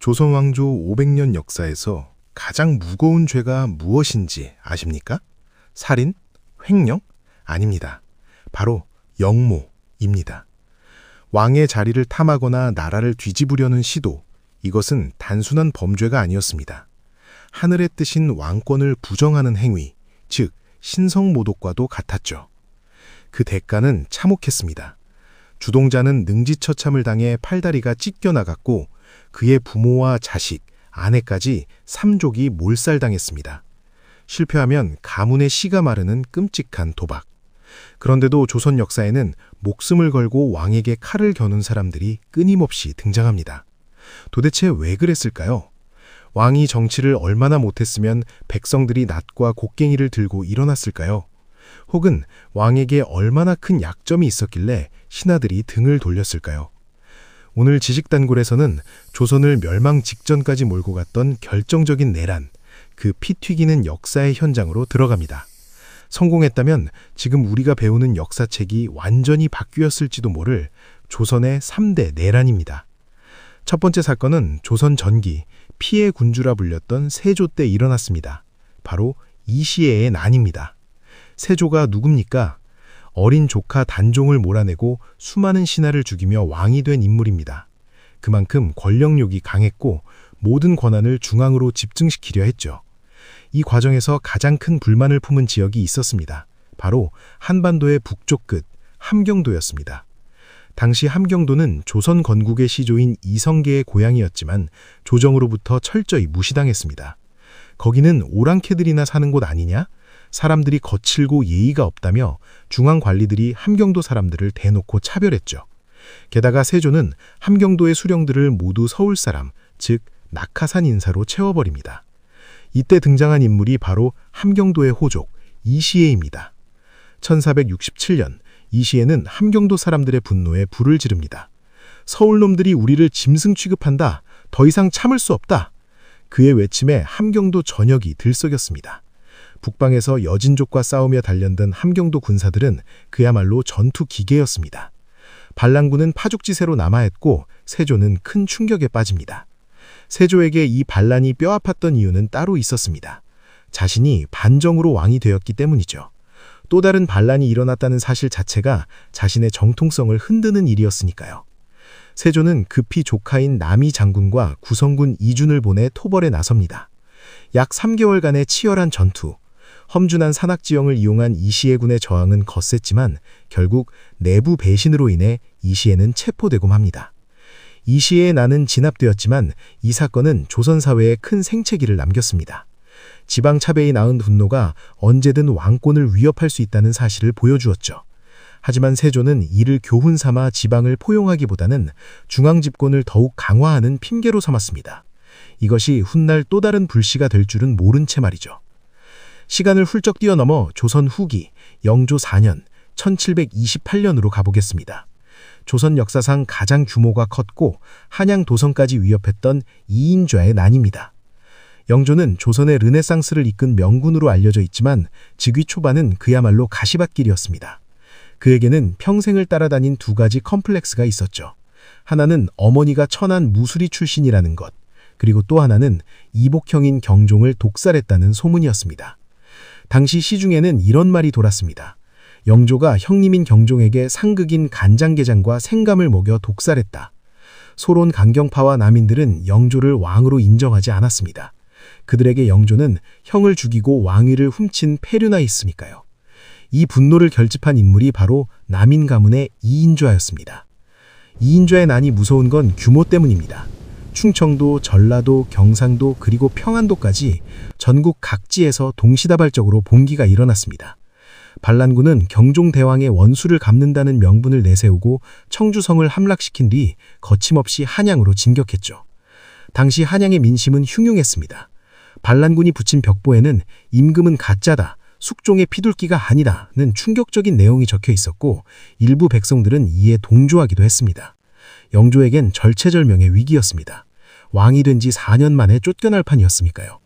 조선 왕조 500년 역사에서 가장 무거운 죄가 무엇인지 아십니까? 살인? 횡령? 아닙니다. 바로 역모입니다. 왕의 자리를 탐하거나 나라를 뒤집으려는 시도, 이것은 단순한 범죄가 아니었습니다. 하늘의 뜻인 왕권을 부정하는 행위, 즉 신성모독과도 같았죠. 그 대가는 참혹했습니다. 주동자는 능지처참을 당해 팔다리가 찢겨나갔고 그의 부모와 자식, 아내까지 3족이 몰살당했습니다. 실패하면 가문의 씨가 마르는 끔찍한 도박. 그런데도 조선 역사에는 목숨을 걸고 왕에게 칼을 겨눈 사람들이 끊임없이 등장합니다. 도대체 왜 그랬을까요? 왕이 정치를 얼마나 못했으면 백성들이 낫과 곡괭이를 들고 일어났을까요? 혹은 왕에게 얼마나 큰 약점이 있었길래 신하들이 등을 돌렸을까요? 오늘 지식단골에서는 조선을 멸망 직전까지 몰고 갔던 결정적인 내란, 그 피 튀기는 역사의 현장으로 들어갑니다. 성공했다면 지금 우리가 배우는 역사책이 완전히 바뀌었을지도 모를 조선의 3대 내란입니다. 첫 번째 사건은 조선 전기, 피해 군주라 불렸던 세조 때 일어났습니다. 바로 이시애의 난입니다. 세조가 누굽니까? 어린 조카 단종을 몰아내고 수많은 신하를 죽이며 왕이 된 인물입니다. 그만큼 권력욕이 강했고 모든 권한을 중앙으로 집중시키려 했죠. 이 과정에서 가장 큰 불만을 품은 지역이 있었습니다. 바로 한반도의 북쪽 끝, 함경도였습니다. 당시 함경도는 조선 건국의 시조인 이성계의 고향이었지만 조정으로부터 철저히 무시당했습니다. 거기는 오랑캐들이나 사는 곳 아니냐? 사람들이 거칠고 예의가 없다며 중앙 관리들이 함경도 사람들을 대놓고 차별했죠. 게다가 세조는 함경도의 수령들을 모두 서울 사람, 즉 낙하산 인사로 채워버립니다. 이때 등장한 인물이 바로 함경도의 호족 이시애입니다. 1467년 이시애는 함경도 사람들의 분노에 불을 지릅니다. 서울놈들이 우리를 짐승 취급한다. 더 이상 참을 수 없다. 그의 외침에 함경도 전역이 들썩였습니다. 북방에서 여진족과 싸우며 단련된 함경도 군사들은 그야말로 전투 기계였습니다. 반란군은 파죽지세로 남하했고 세조는 큰 충격에 빠집니다. 세조에게 이 반란이 뼈아팠던 이유는 따로 있었습니다. 자신이 반정으로 왕이 되었기 때문이죠. 또 다른 반란이 일어났다는 사실 자체가 자신의 정통성을 흔드는 일이었으니까요. 세조는 급히 조카인 남이 장군과 구성군 이준을 보내 토벌에 나섭니다. 약 3개월간의 치열한 전투, 험준한 산악지형을 이용한 이시애군의 저항은 거셌지만 결국 내부 배신으로 인해 이시애는 체포되고 맙니다. 이시애의 난은 진압되었지만 이 사건은 조선 사회에 큰 생채기를 남겼습니다. 지방 차별이 낳은 분노가 언제든 왕권을 위협할 수 있다는 사실을 보여주었죠. 하지만 세조는 이를 교훈 삼아 지방을 포용하기보다는 중앙 집권을 더욱 강화하는 핑계로 삼았습니다. 이것이 훗날 또 다른 불씨가 될 줄은 모른 채 말이죠. 시간을 훌쩍 뛰어넘어 조선 후기 영조 4년 1728년으로 가보겠습니다. 조선 역사상 가장 규모가 컸고 한양 도성까지 위협했던 이인좌의 난입니다. 영조는 조선의 르네상스를 이끈 명군으로 알려져 있지만 즉위 초반은 그야말로 가시밭길이었습니다. 그에게는 평생을 따라다닌 두 가지 컴플렉스가 있었죠. 하나는 어머니가 천한 무수리 출신이라는 것, 그리고 또 하나는 이복형인 경종을 독살했다는 소문이었습니다. 당시 시중에는 이런 말이 돌았습니다. 영조가 형님인 경종에게 상극인 간장게장과 생감을 먹여 독살했다. 소론 강경파와 남인들은 영조를 왕으로 인정하지 않았습니다. 그들에게 영조는 형을 죽이고 왕위를 훔친 패류나이스니까요. 이 분노를 결집한 인물이 바로 남인 가문의 이인좌였습니다. 이인좌의 난이 무서운 건 규모 때문입니다. 충청도, 전라도, 경상도 그리고 평안도까지 전국 각지에서 동시다발적으로 봉기가 일어났습니다. 반란군은 경종대왕의 원수를 갚는다는 명분을 내세우고 청주성을 함락시킨 뒤 거침없이 한양으로 진격했죠. 당시 한양의 민심은 흉흉했습니다. 반란군이 붙인 벽보에는 임금은 가짜다, 숙종의 피둘기가 아니다는 충격적인 내용이 적혀 있었고 일부 백성들은 이에 동조하기도 했습니다. 영조에겐 절체절명의 위기였습니다. 왕이 된 지 4년 만에 쫓겨날 판이었으니까요.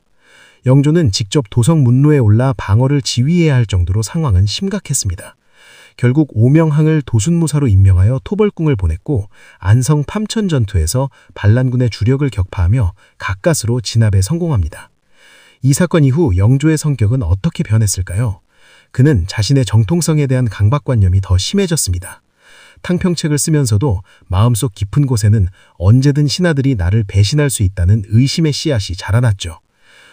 영조는 직접 도성 문로에 올라 방어를 지휘해야 할 정도로 상황은 심각했습니다. 결국 오명항을 도순무사로 임명하여 토벌궁을 보냈고 안성 팜천 전투에서 반란군의 주력을 격파하며 가까스로 진압에 성공합니다. 이 사건 이후 영조의 성격은 어떻게 변했을까요? 그는 자신의 정통성에 대한 강박관념이 더 심해졌습니다. 탕평책을 쓰면서도 마음속 깊은 곳에는 언제든 신하들이 나를 배신할 수 있다는 의심의 씨앗이 자라났죠.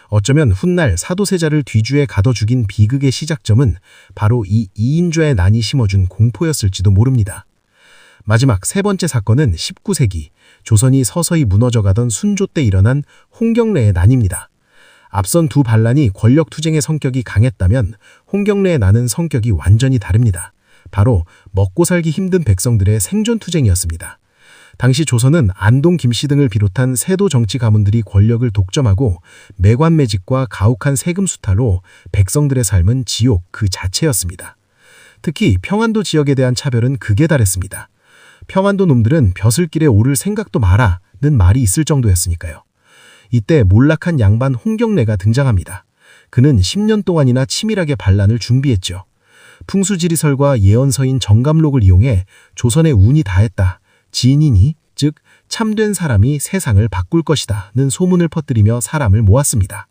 어쩌면 훗날 사도세자를 뒤주에 가둬 죽인 비극의 시작점은 바로 이 이인좌의 난이 심어준 공포였을지도 모릅니다. 마지막 세 번째 사건은 19세기 조선이 서서히 무너져가던 순조 때 일어난 홍경래의 난입니다. 앞선 두 반란이 권력투쟁의 성격이 강했다면 홍경래의 난은 성격이 완전히 다릅니다. 바로 먹고 살기 힘든 백성들의 생존투쟁이었습니다. 당시 조선은 안동 김씨 등을 비롯한 세도 정치 가문들이 권력을 독점하고 매관매직과 가혹한 세금 수탈로 백성들의 삶은 지옥 그 자체였습니다. 특히 평안도 지역에 대한 차별은 극에 달했습니다. 평안도 놈들은 벼슬길에 오를 생각도 마라는 말이 있을 정도였으니까요. 이때 몰락한 양반 홍경래가 등장합니다. 그는 10년 동안이나 치밀하게 반란을 준비했죠. 풍수지리설과 예언서인 정감록을 이용해 조선의 운이 다했다. 지인이니 즉 참된 사람이 세상을 바꿀 것이다는 소문을 퍼뜨리며 사람을 모았습니다.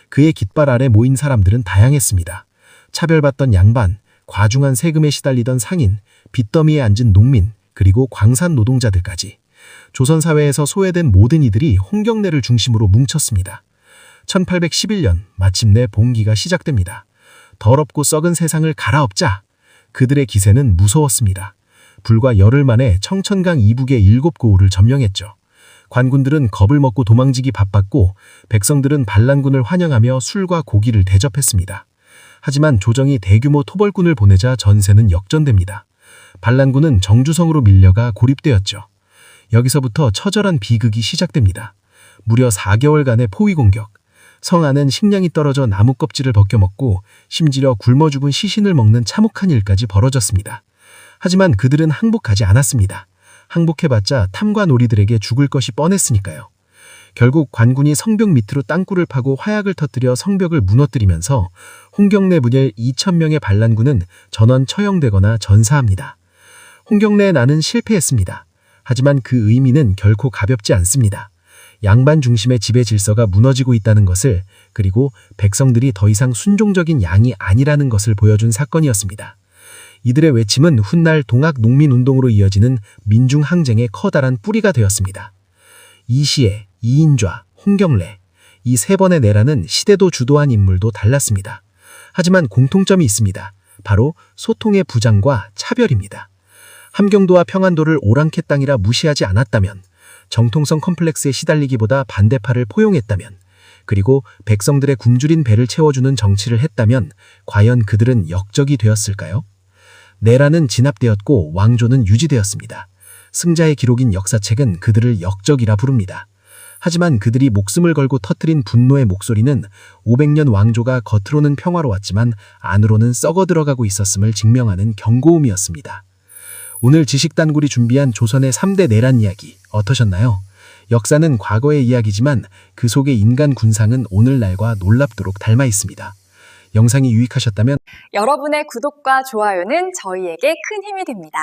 그의 깃발 아래 모인 사람들은 다양했습니다. 차별받던 양반, 과중한 세금에 시달리던 상인, 빚더미에 앉은 농민, 그리고 광산 노동자들까지 조선 사회에서 소외된 모든 이들이 홍경래를 중심으로 뭉쳤습니다. 1811년 마침내 봉기가 시작됩니다. 더럽고 썩은 세상을 갈아엎자. 그들의 기세는 무서웠습니다. 불과 열흘 만에 청천강 이북의 7고을을 점령했죠. 관군들은 겁을 먹고 도망지기 바빴고 백성들은 반란군을 환영하며 술과 고기를 대접했습니다. 하지만 조정이 대규모 토벌군을 보내자 전세는 역전됩니다. 반란군은 정주성으로 밀려가 고립되었죠. 여기서부터 처절한 비극이 시작됩니다. 무려 4개월간의 포위 공격. 성 안은 식량이 떨어져 나무 껍질을 벗겨먹고 심지어 굶어 죽은 시신을 먹는 참혹한 일까지 벌어졌습니다. 하지만 그들은 항복하지 않았습니다. 항복해봤자 탐과 놀이들에게 죽을 것이 뻔했으니까요. 결국 관군이 성벽 밑으로 땅굴을 파고 화약을 터뜨려 성벽을 무너뜨리면서 홍경래 분열 2,000명의 반란군은 전원 처형되거나 전사합니다. 홍경래의 난은 실패했습니다. 하지만 그 의미는 결코 가볍지 않습니다. 양반 중심의 지배 질서가 무너지고 있다는 것을, 그리고 백성들이 더 이상 순종적인 양이 아니라는 것을 보여준 사건이었습니다. 이들의 외침은 훗날 동학 농민운동으로 이어지는 민중항쟁의 커다란 뿌리가 되었습니다. 이시애, 이인좌, 홍경래, 이 세 번의 내란은 시대도 주도한 인물도 달랐습니다. 하지만 공통점이 있습니다. 바로 소통의 부장과 차별입니다. 함경도와 평안도를 오랑캐 땅이라 무시하지 않았다면, 정통성 컴플렉스에 시달리기보다 반대파를 포용했다면, 그리고 백성들의 굶주린 배를 채워주는 정치를 했다면 과연 그들은 역적이 되었을까요? 내란은 진압되었고 왕조는 유지되었습니다. 승자의 기록인 역사책은 그들을 역적이라 부릅니다. 하지만 그들이 목숨을 걸고 터뜨린 분노의 목소리는 500년 왕조가 겉으로는 평화로웠지만 안으로는 썩어 들어가고 있었음을 증명하는 경고음이었습니다. 오늘 지식단골이 준비한 조선의 3대 내란 이야기 어떠셨나요? 역사는 과거의 이야기지만 그 속의 인간 군상은 오늘날과 놀랍도록 닮아 있습니다. 영상이 유익하셨다면 여러분의 구독과 좋아요는 저희에게 큰 힘이 됩니다.